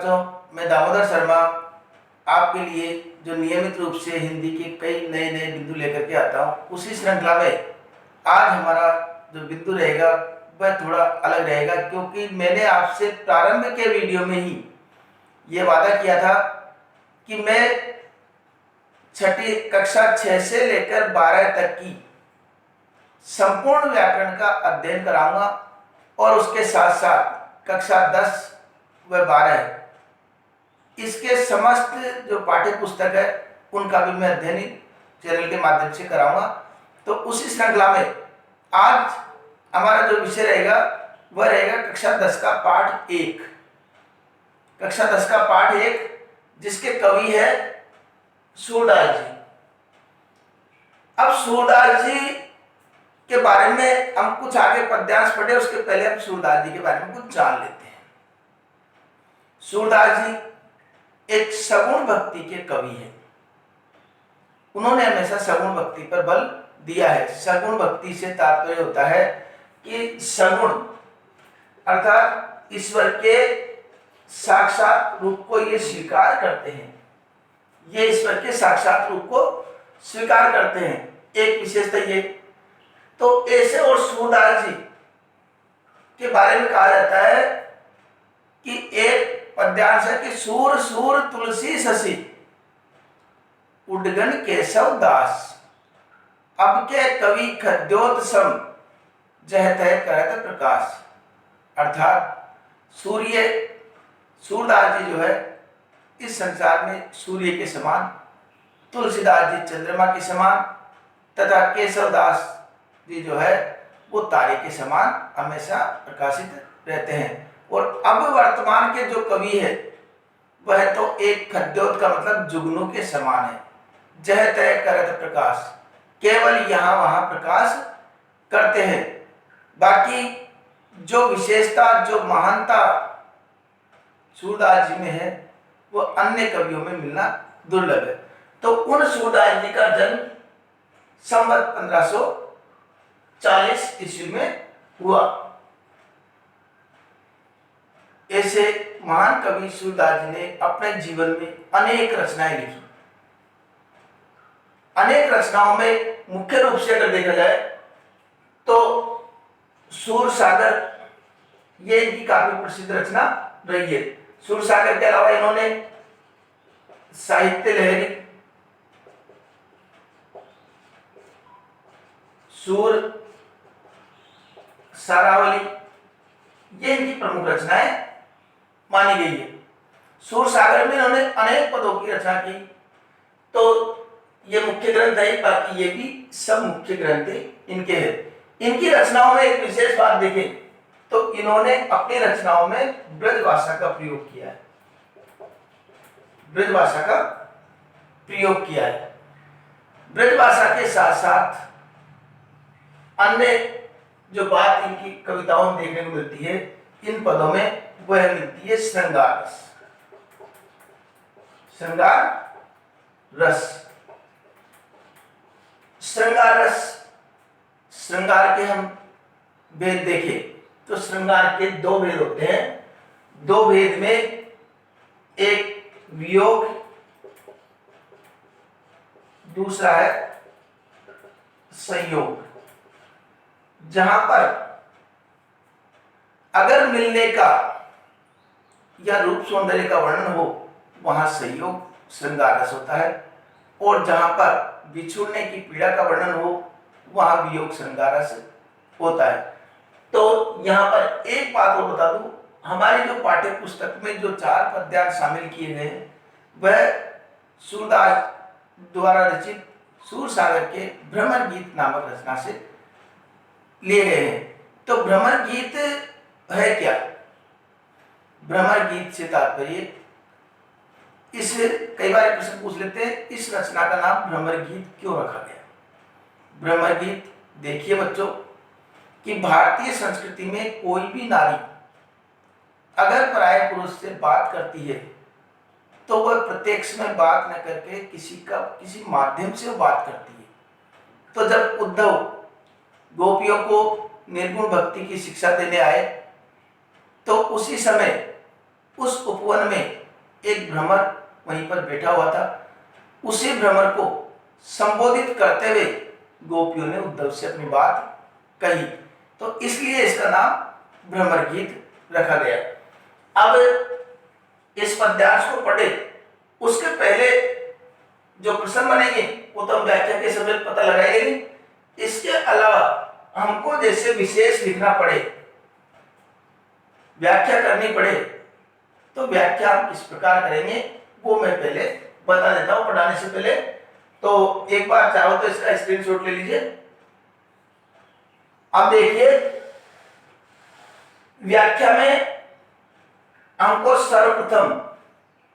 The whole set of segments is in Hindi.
दोस्तों, मैं दामोदर शर्मा आपके लिए जो नियमित रूप से हिंदी के कई नए नए बिंदु लेकर के आता हूँ, उसी श्रृंखला में आज हमारा जो बिंदु रहेगा वह थोड़ा अलग रहेगा, क्योंकि मैंने आपसे प्रारंभ के वीडियो में ही ये वादा किया था कि मैं छठी कक्षा 6 से लेकर 12 तक की संपूर्ण व्याकरण का अध्ययन कराऊंगा और उसके साथ साथ कक्षा 10 व 12 इसके समस्त जो पाठ्य पुस्तक है उनका भी मैं अध्ययन चैनल के माध्यम से कराऊंगा। तो उसी श्रृंखला में आज हमारा जो विषय रहेगा वह रहेगा कक्षा 10 का पाठ 1। कक्षा 10 का पाठ 1 जिसके कवि है सूरदास जी। अब सूरदास जी के बारे में हम कुछ आगे पद्यांश पढ़े, उसके पहले हम सूरदास जी के बारे में कुछ जान लेते हैं। सूरदास जी एक सगुण भक्ति के कवि हैं। उन्होंने हमेशा सगुण भक्ति पर बल दिया है। सगुण भक्ति से तात्पर्य होता है कि सगुण अर्थात ईश्वर के साक्षात रूप को ये स्वीकार करते हैं, ये ईश्वर के साक्षात रूप को स्वीकार करते हैं, एक विशेषता ये। तो ऐसे और सूरदास जी के बारे में कहा जाता है कि एक पद्यांश है कि सूर सूर तुलसी शशि उडगन केशव दास, अब के कवि खद्योत सम जहत है करत प्रकाश। अर्थात सूरदास जी जो है इस संसार में सूर्य के समान, तुलसीदास जी चंद्रमा के समान तथा केशवदास जी जो है वो तारे के समान हमेशा प्रकाशित रहते हैं। और अब वर्तमान के जो कवि है वह तो एक खद्योत का मतलब जुगनू के समान है। जह तय करत प्रकाश, केवल यहाँ वहां प्रकाश करते हैं। बाकी जो विशेषता जो महानता सूरदास जी में है वो अन्य कवियों में मिलना दुर्लभ है। तो उन सूरदास जी का जन्म संवत 1540 ईस्वी में हुआ। ऐसे महान कवि सूरदास जी ने अपने जीवन में अनेक रचनाएं लिखी। अनेक रचनाओं में मुख्य रूप से अगर देखा जाए तो सूर सागर ये इनकी काफी प्रसिद्ध रचना रही है। सूर सागर के अलावा इन्होंने साहित्य लहरी, सूर सारावली ये इनकी प्रमुख रचनाएं मानी गई है। सूर सागर में इन्होंने अनेक पदों की रचना की। तो ये मुख्य ग्रंथ है, बाकी ये भी सब मुख्य ग्रंथ इनके हैं। इनकी रचनाओं में एक विशेष बात देखें तो इन्होंने अपनी रचनाओं में ब्रज भाषा का प्रयोग किया है। ब्रज भाषा का प्रयोग किया है। ब्रज भाषा के साथ साथ अन्य जो बात इनकी कविताओं में देखने को मिलती है इन पदों में वह मिलती है श्रृंगार रस। श्रृंगार रस, श्रृंगार रस, श्रृंगार के हम भेद देखें तो श्रृंगार के दो भेद होते हैं। दो भेद में एक वियोग, दूसरा है संयोग। जहां पर अगर मिलने का या रूप सौंदर्य का वर्णन हो वहां संयोग श्रृंगार रस होता है, और जहां पर बिछुड़ने की पीड़ा का वर्णन हो वहां वियोग श्रृंगार रस होता है। तो यहां पर एक बात और बता दूं, हमारी जो पाठ्य पुस्तक में जो 4 पद्यांश शामिल किए गए हैं वह सूरदास द्वारा रचित सूर सागर के भ्रमर गीत नामक रचना से लिए गए हैं। तो भ्रमर गीत है क्या? भ्रमर गीत से तात्पर्य, इस कई बार प्रश्न पूछ लेते हैं इस रचना का नाम भ्रमर गीत क्यों रखा गया? भ्रमर गीत देखिए बच्चों कि भारतीय संस्कृति में कोई भी नारी अगर पराये पुरुष से बात करती है तो वह प्रत्यक्ष में बात न करके किसी माध्यम से वो बात करती है। तो जब उद्धव गोपियों को निर्गुण भक्ति की शिक्षा देने आए तो उसी समय उस उपवन में एक भ्रमर वहीं पर बैठा हुआ था। उसी भ्रमर को संबोधित करते हुए गोपियों ने उद्धव से अपनी बात कही, तो इसलिए इसका नाम भ्रमर गीत रखा गया। अब इस पद्यांश को पढ़े उसके पहले जो प्रश्न बनेंगे वो तो हम व्याख्या के समय पता लगाएंगे। इसके अलावा हमको जैसे विशेष लिखना पड़े, व्याख्या करनी पड़े, तो व्याख्या हम किस प्रकार करेंगे वो मैं पहले बता देता हूं पढ़ाने से पहले। तो एक बार चाहो तो इसका स्क्रीनशॉट ले लीजिए। अब देखिए, व्याख्या में हमको सर्वप्रथम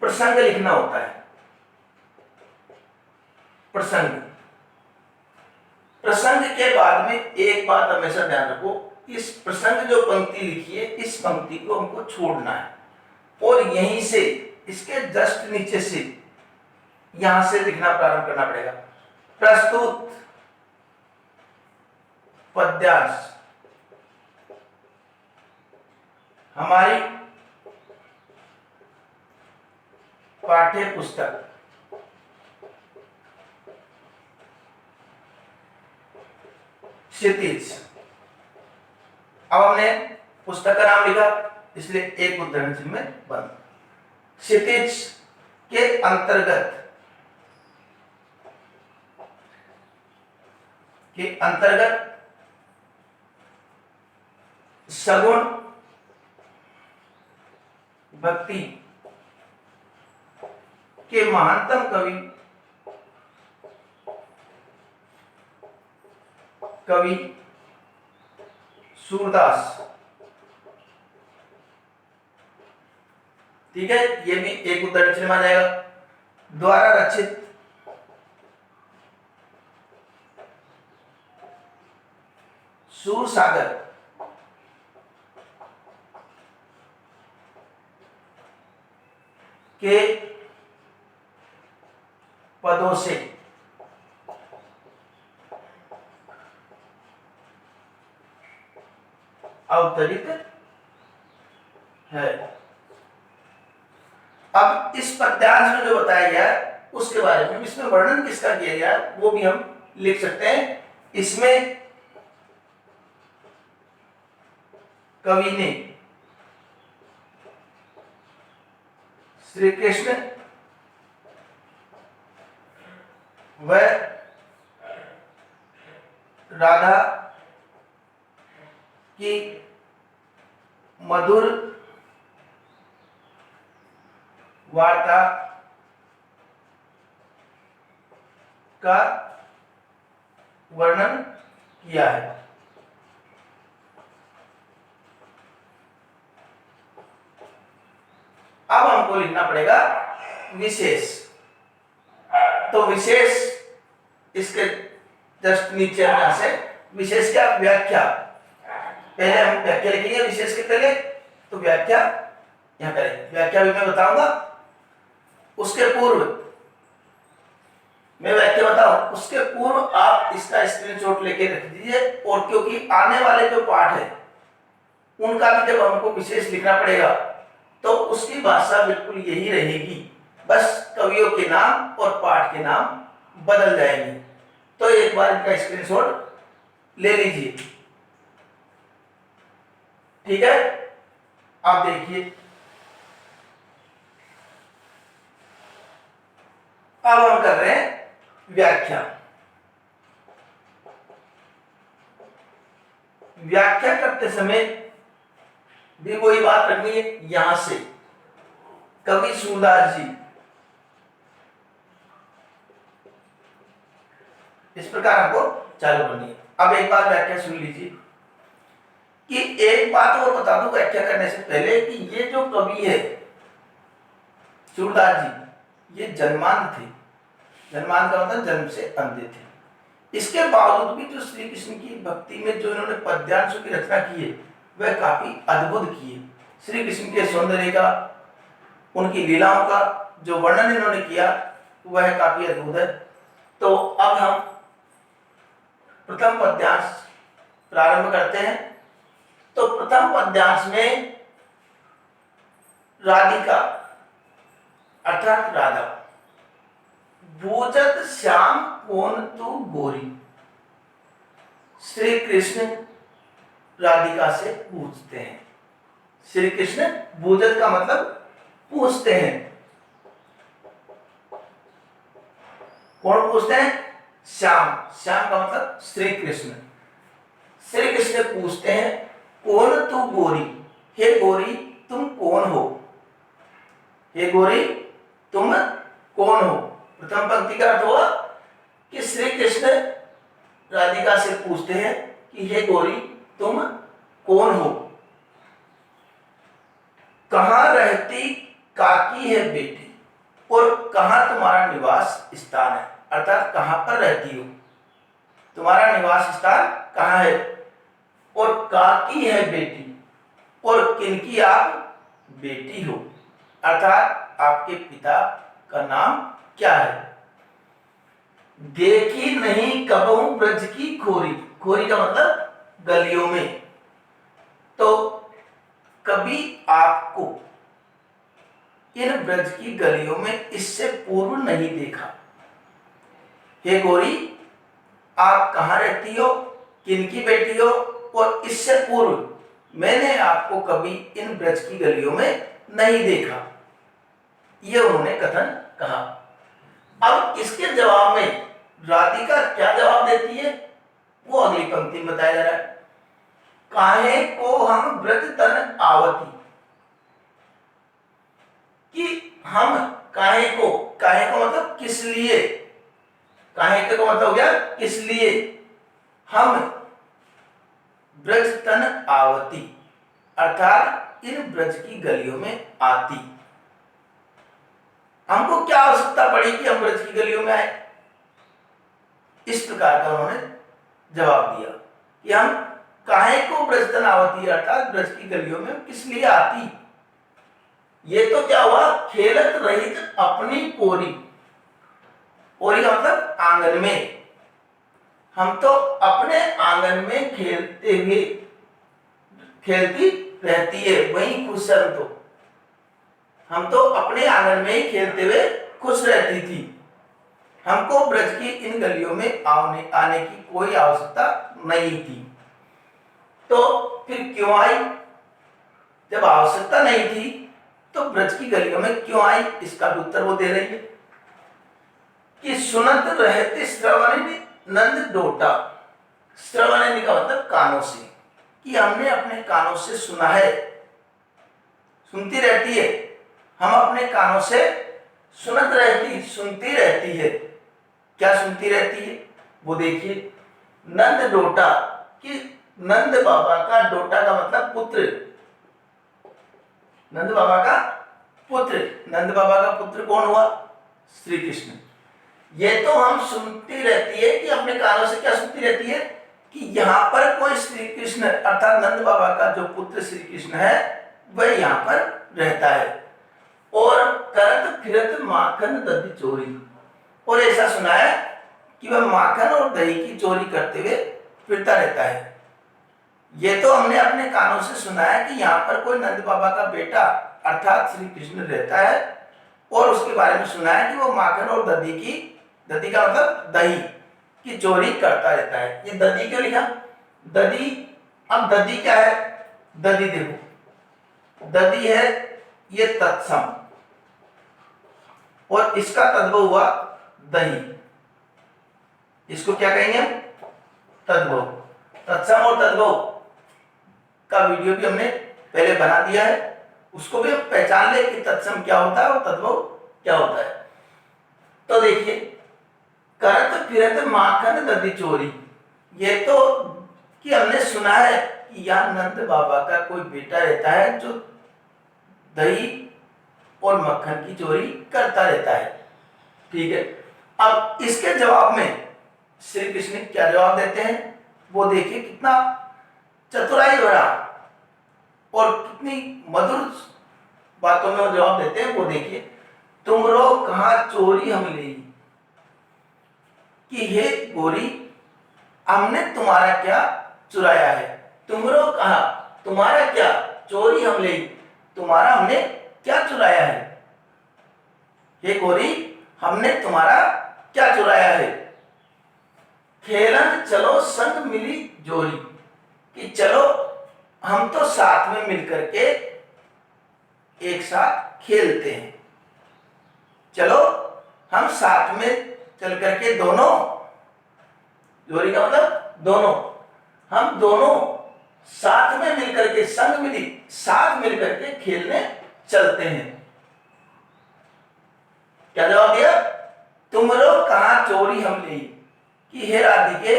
प्रसंग लिखना होता है। प्रसंग के बाद में एक बात हमेशा ध्यान रखो, इस प्रसंग जो पंक्ति लिखी है इस पंक्ति को हमको छोड़ना है और यहीं से इसके जस्ट नीचे से यहां से लिखना प्रारंभ करना पड़ेगा। प्रस्तुत पद्यांश हमारी पाठ्य पुस्तक क्षितिज। अब हमने पुस्तक का नाम लिखा इसलिए एक उद्धरण चिन्ह में बंद। क्षितिज के अंतर्गत सगुण भक्ति के महानतम कवि सूरदास, ठीक है, ये भी एक उद्धरण चिन्ह माना जाएगा, द्वारा रचित सूरसागर के पदों से अवतरित है। अब इस पद्यांश में जो बताया गया है उसके बारे में, इसमें वर्णन किसका किया गया है वो भी हम लिख सकते हैं। इसमें कवि ने श्री कृष्ण व राधा की मधुर वार्ता का वर्णन किया है। अब हमको लिखना पड़ेगा विशेष। तो विशेष इसके जस्ट नीचे यहां से विशेष क्या, व्याख्या। पहले हम व्याख्या लिखेंगे विशेष के पहले, तो व्याख्या यहां करेंगे। व्याख्या भी मैं बताऊंगा, उसके पूर्व मैं व्याख्या बताऊं उसके पूर्व आप इसका स्क्रीनशॉट लेके रख दीजिए। और क्योंकि आने वाले जो पाठ है उनका भी जब हमको विशेष लिखना पड़ेगा तो उसकी भाषा बिल्कुल यही रहेगी, बस कवियों के नाम और पाठ के नाम बदल जाएंगे। तो एक बार इनका स्क्रीनशॉट ले लीजिए, ठीक है। आप देखिए, अब हम कर रहे हैं व्याख्या। व्याख्या करते समय भी वही बात रखनी है, यहां से कवि सूरदास जी इस प्रकार आपको चालू करनी है। अब एक बार व्याख्या सुन लीजिए कि एक बात और बता दूं व्याख्या करने से पहले कि ये जो कवि है सूरदास जी, ये जन्मांध थे। जन्मांध का मतलब जन्म से अंधे थे। इसके बावजूद भी जो श्री कृष्ण की भक्ति में जो इन्होंने पद्यांशों की रचना की है वह काफी अद्भुत की है। श्री कृष्ण के सौंदर्य का, उनकी लीलाओं का जो वर्णन इन्होंने किया वह काफी अद्भुत है। तो अब हम प्रथम पद्यांश प्रारंभ करते हैं। तो प्रथम पद्यांश में राधिका अर्थात राधा, बूझत श्याम कौन तू गोरी। श्री कृष्ण राधिका से पूछते हैं। श्री कृष्ण बूझत का मतलब पूछते हैं। कौन पूछते हैं? श्याम। श्याम का मतलब श्री कृष्ण। श्री कृष्ण पूछते हैं कौन तू गोरी, हे गोरी तुम कौन हो। हे गोरी तुम कौन हो। प्रथम पंक्ति का अर्थ हुआ कि श्री कृष्ण राधिका से पूछते हैं कि हे गोरी तुम कौन हो, कहां रहती काकी है बेटी, और कहां तुम्हारा निवास स्थान है, अर्थात कहां पर रहती हो, तुम्हारा निवास स्थान कहां है, और काकी है बेटी, और किनकी आप बेटी हो, अर्थात आपके पिता का नाम क्या है। देखी नहीं कबहू ब्रज की खोरी, खोरी का मतलब गलियों में, तो कभी आपको इन ब्रज की गलियों में इससे पूर्व नहीं देखा। हे गोरी आप कहां रहती हो, किनकी बेटी हो, और इससे पूर्व मैंने आपको कभी इन ब्रज की गलियों में नहीं देखा। यह उन्होंने कथन कहा। अब इसके जवाब में राधिका क्या जवाब देती है वो अगली पंक्ति में बताया जा रहा है। काहे को हम ब्रज तन आवती, कि हम काहे को मतलब किस लिए, काहे का मतलब हो गया किस लिए, हम ब्रज तन आवती अर्थात इन ब्रज की गलियों में आती, हमको क्या आवश्यकता पड़ी कि हम ब्रज की गलियों में आए। इस प्रकार का उन्होंने जवाब दिया कि हम काहे को ब्रज तन आवती अर्थात ब्रज की गलियों में किस लिए आती। ये तो क्या हुआ, खेलत रहित अपनी पोरी, पोरी का मतलब आंगन में, हम तो अपने आंगन में खेलते हुए खेलती रहती है, वहीं खुश है। तो हम तो अपने आंगन में ही खेलते हुए खुश रहती थी, हमको ब्रज की इन गलियों में आने की कोई आवश्यकता नहीं थी। तो फिर क्यों आई, जब आवश्यकता नहीं थी तो ब्रज की गलियों में क्यों आई, इसका उत्तर वो दे रही है कि सुनत रहते श्रवणी नंद डोटा। श्रवणी का मतलब कानों से, कि हमने अपने कानों से सुना है, सुनती रहती है, हम अपने कानों से सुनती रहती है। क्या सुनती रहती है वो देखिए, नंद डोटा, कि नंद बाबा का, डोटा का मतलब पुत्र, नंद बाबा का पुत्र, नंद बाबा का पुत्र कौन हुआ, श्री कृष्ण। ये तो हम सुनती रहती है कि अपने कानों से क्या सुनती रहती है कि यहाँ पर कोई श्री कृष्ण अर्थात नंद बाबा का जो पुत्र श्री कृष्ण है वह यहाँ पर रहता है, और करत फिरत माखन दही चोरी, और ऐसा सुना है कि वह माखन और दही की चोरी करते हुए फिरता रहता है। ये तो हमने अपने कानों से सुना है कि यहाँ पर कोई नंद बाबा का बेटा अर्थात श्री कृष्ण रहता है, और उसके बारे में सुना है कि वो माखन और दही की, दही का मतलब दही की चोरी करता रहता है। ये दधी क्यों लिखा, दधी, अब दधी क्या है, दधी देखो, दधी है ये तत्सम, और इसका तद्भव हुआ दही, इसको क्या कहेंगे हम, तद्भव। तत्सम और तद्भव का वीडियो भी हमने पहले बना दिया है, उसको भी हम पहचान ले कि तत्सम क्या होता है और तद्भव क्या होता है। तो देखिए, करत फिरत माखन दधी चोरी, ये तो कि हमने सुना है कि यहाँ नंद बाबा का कोई बेटा रहता है जो दही और मक्खन की चोरी करता रहता है, ठीक है। अब इसके जवाब में श्री कृष्ण क्या जवाब देते हैं वो देखिए, कितना चतुराई भरा और कितनी मधुर बातों में वो जवाब देते हैं वो देखिए। तुमरो कहा चोरी हम ले, कि हे गोरी हमने तुम्हारा क्या चुराया है, तुमरो कहा तुम्हारा क्या, चोरी हम ले, तुम्हारा हमने क्या चुराया है? हे गोरी हमने तुम्हारा क्या चुराया है? खेलन चलो संग मिली जोरी, कि चलो हम तो साथ में मिलकर के एक साथ खेलते हैं। चलो हम साथ में चल करके दोनों, जोड़ी का मतलब दोनों, हम दोनों साथ में मिलकर के, संग मिली साथ मिलकर के खेलने चलते हैं। क्या जवाब दिया? तुमरो कहाँ चोरी हम ले, कि हे राधिके,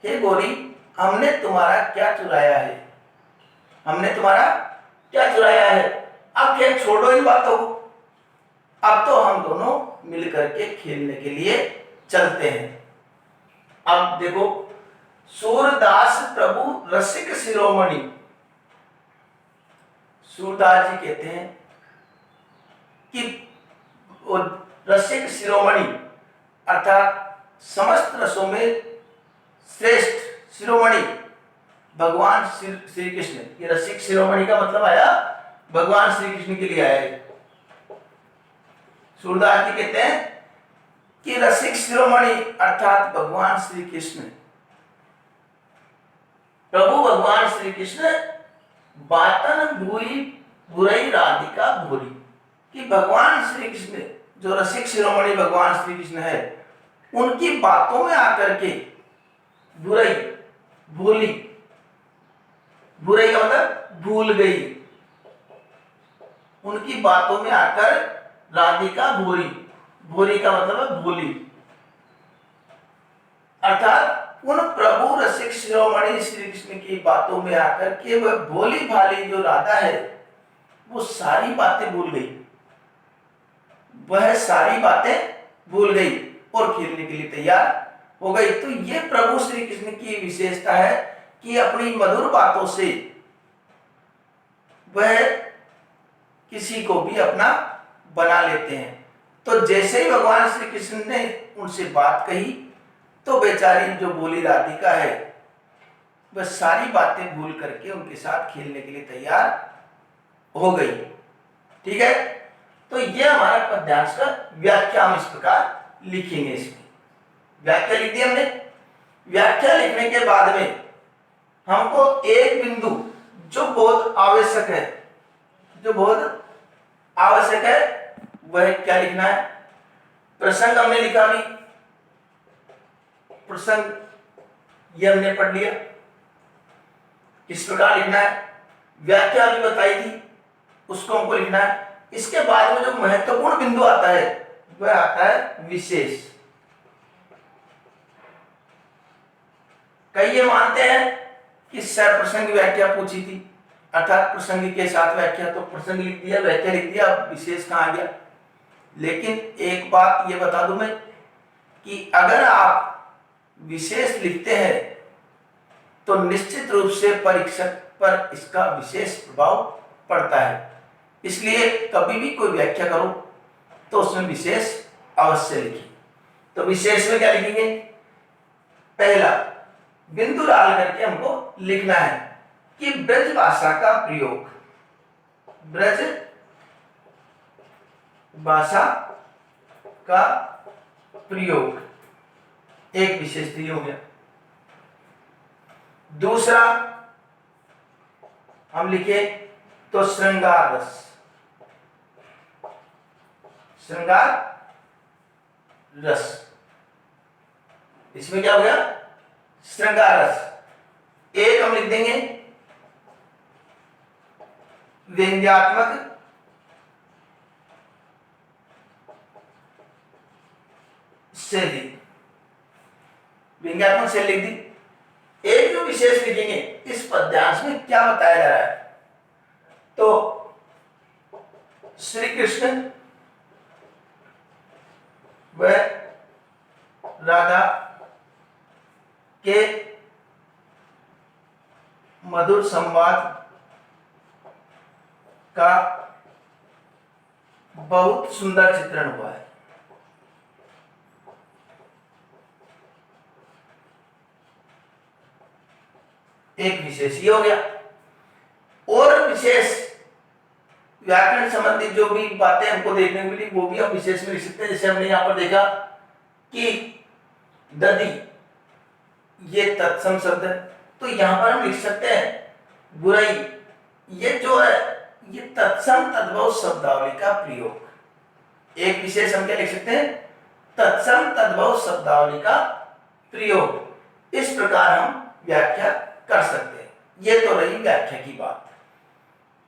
हे गोरी हमने तुम्हारा क्या चुराया है? हमने तुम्हारा क्या चुराया है? अब खेल छोड़ो इन बातों को, अब तो हम दोनों मिलकर के खेलने के लिए चलते हैं। अब देखो, सूरदास प्रभु रसिक शिरोमणि, सूरदास जी कहते हैं कि रसिक शिरोमणि अर्थात समस्त रसों में श्रेष्ठ शिरोमणि भगवान श्री कृष्ण। ये रसिक शिरोमणि का मतलब आया भगवान श्री कृष्ण के लिए आया है। सूरदास जी कहते हैं कि रसिक शिरोमणि अर्थात भगवान श्री कृष्ण, प्रभु भगवान श्री कृष्ण बातन भूई बुरई राधिका भूरी, कि भगवान श्री कृष्ण जो रसिक शिरोमणि भगवान श्री कृष्ण है, उनकी बातों में आकर के बुराई भूली, बुराई का मतलब भूल गई, उनकी बातों में आकर राधिका भूरी, भूरी का मतलब है भूली, अर्थात उन प्रभु रसिक शिरोमणि श्री कृष्ण की बातों में आकर के वह भोली भाली जो राधा है वो सारी बातें भूल गई, वह सारी बातें भूल गई और खेलने के लिए तैयार हो गई। तो ये प्रभु श्री कृष्ण की विशेषता है कि अपनी मधुर बातों से वह किसी को भी अपना बना लेते हैं। तो जैसे ही भगवान श्री कृष्ण ने उनसे बात कही तो बेचारी जो बोली राधिका है वह सारी बातें भूल करके उनके साथ खेलने के लिए तैयार हो गई। ठीक है, तो यह हमारा पद्यांश का व्याख्या हम इस प्रकार लिखेंगे। इसमें व्याख्या लिख दी हमने। व्याख्या लिखने के बाद में हमको एक बिंदु जो बहुत आवश्यक है, जो बहुत आवश्यक है वह क्या लिखना है? प्रसंग हमने लिखा भी, प्रसंग ये हमने पढ़ लिया, किस प्रकार लिखना है। व्याख्या भी बताई थी, उसको हमको लिखना है। इसके बाद में जो महत्वपूर्ण बिंदु आता है वह आता है विशेष। कई ये मानते हैं कि सप्रसंग व्याख्या पूछी थी, अर्थात प्रसंग के साथ व्याख्या, तो प्रसंग लिख दिया, व्याख्या लिख दिया, अब विशेष कहाँ आ गया। लेकिन एक बात ये बता दूं मैं कि अगर आप विशेष लिखते हैं तो निश्चित रूप से परीक्षक पर इसका विशेष प्रभाव पड़ता है। इसलिए कभी भी कोई व्याख्या करो तो उसमें विशेष अवश्य लिखिए। तो विशेष में क्या लिखेंगे? पहला बिंदु डाल करके हमको लिखना है कि ब्रज भाषा का प्रयोग, ब्रज भाषा का प्रयोग, एक विशेष हो गया। दूसरा हम लिखे तो श्रृंगार रस, श्रृंगार रस, इसमें क्या हो गया? श्रृंगार रस। एक हम लिख देंगे व्यंग्यात्मक शैली, व्यंग्यात्मक शैली लिख दी। एक जो विशेष लिखेंगे इस पद्यांश में क्या बताया जा रहा है, तो श्री कृष्ण व राधा के मधुर संवाद का बहुत सुंदर चित्रण हुआ है। एक विशेष ये हो गया। और विशेष व्याकरण संबंधी जो भी बातें हमको देखने को मिली वो भी हम विशेष में लिख सकते हैं। जैसे हमने यहाँ पर देखा कि दधि, ये तत्सम शब्द है, तो यहाँ पर हम लिख सकते हैं बुराई, ये जो है ये तत्सम तद्भव शब्दावली का प्रयोग। एक विशेष हम क्या लिख सकते हैं, तत्सम तद्भव शब्दावली का प्रयोग। इस प्रकार हम व्याख्या कर सकते हैं। ये तो रही व्याख्या की बात।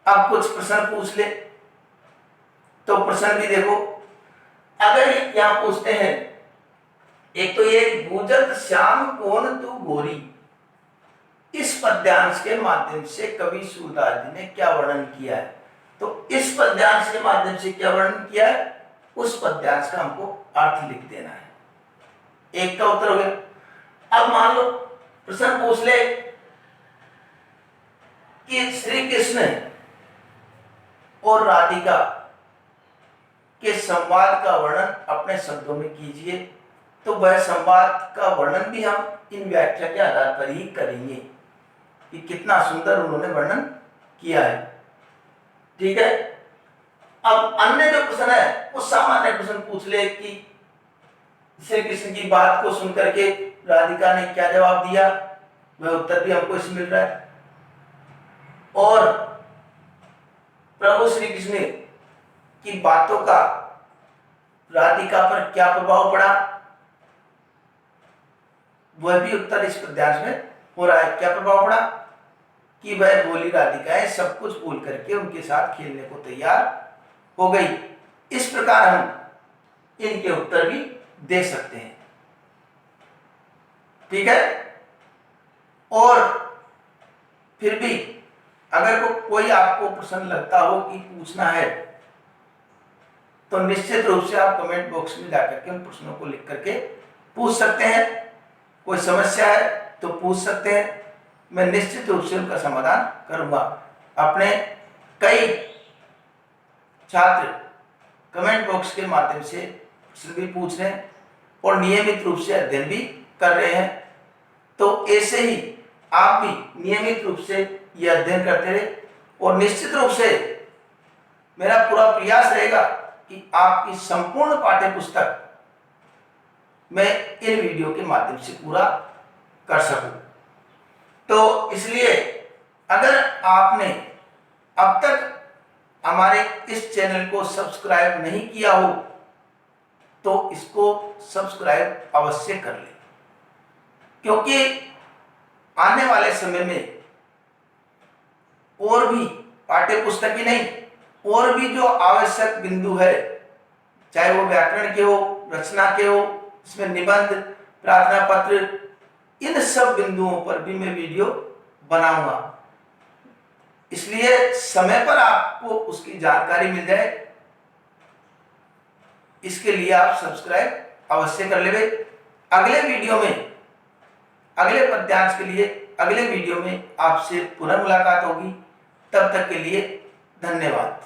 अब कुछ प्रश्न पूछ ले, तो प्रश्न भी देखो। अगर यहां पूछते हैं, एक तो ये गुजत श्याम कौन तू गोरी, इस पद्यांश के माध्यम से कवि सूरदास जी ने क्या वर्णन किया है, तो इस पद्यांश के माध्यम से क्या वर्णन किया है, उस पद्यांश का हमको अर्थ लिख देना है। एक का उत्तर हो गया। अब मान लो प्रश्न पूछ ले कि श्री कृष्ण और राधिका के संवाद का वर्णन अपने शब्दों में कीजिए, तो वह संवाद का वर्णन भी हम इन व्याख्या के आधार पर ही करेंगे कि कितना सुंदर उन्होंने वर्णन किया है। ठीक है। अब अन्य जो प्रश्न है वो सामान्य प्रश्न पूछ ले कि श्री कृष्ण की बात को सुनकर के राधिका ने क्या जवाब दिया, वह उत्तर भी हमको इसमें मिल रहा है। और प्रभु श्री कृष्ण की बातों का राधिका पर क्या प्रभाव पड़ा, वह भी उत्तर इस पद्यांश में हो रहा है। क्या प्रभाव पड़ा कि वह भोली राधिकाएं सब कुछ भूल करके उनके साथ खेलने को तैयार हो गई। इस प्रकार हम इनके उत्तर भी दे सकते हैं। ठीक है। और फिर भी अगर कोई आपको प्रश्न लगता हो कि पूछना है, तो निश्चित रूप से आप कमेंट बॉक्स में जाकर के उन प्रश्नों को लिख करके पूछ सकते हैं। कोई समस्या है तो पूछ सकते हैं, मैं निश्चित रूप से उनका समाधान करूंगा। अपने कई छात्र कमेंट बॉक्स के माध्यम से प्रश्न भी पूछ रहे हैं और नियमित रूप से अध्ययन भी कर रहे हैं, तो ऐसे ही आप भी नियमित रूप से यह अध्ययन करते रहे। और निश्चित रूप से मेरा पूरा प्रयास रहेगा कि आपकी संपूर्ण पाठ्य पुस्तक मैं इन वीडियो के माध्यम से पूरा कर सकूं। तो इसलिए अगर आपने अब तक हमारे इस चैनल को सब्सक्राइब नहीं किया हो, तो इसको सब्सक्राइब अवश्य कर लें, क्योंकि आने वाले समय में और भी पाठ्य पुस्तक ही नहीं, और भी जो आवश्यक बिंदु है, चाहे वो व्याकरण के हो, रचना के हो, इसमें निबंध, प्रार्थना पत्र, इन सब बिंदुओं पर भी मैं वीडियो बनाऊंगा। इसलिए समय पर आपको उसकी जानकारी मिल जाए, इसके लिए आप सब्सक्राइब अवश्य कर ले। अगले वीडियो में, अगले पद्यांश के लिए अगले वीडियो में आपसे पुनः मुलाकात होगी। तब तक के लिए धन्यवाद।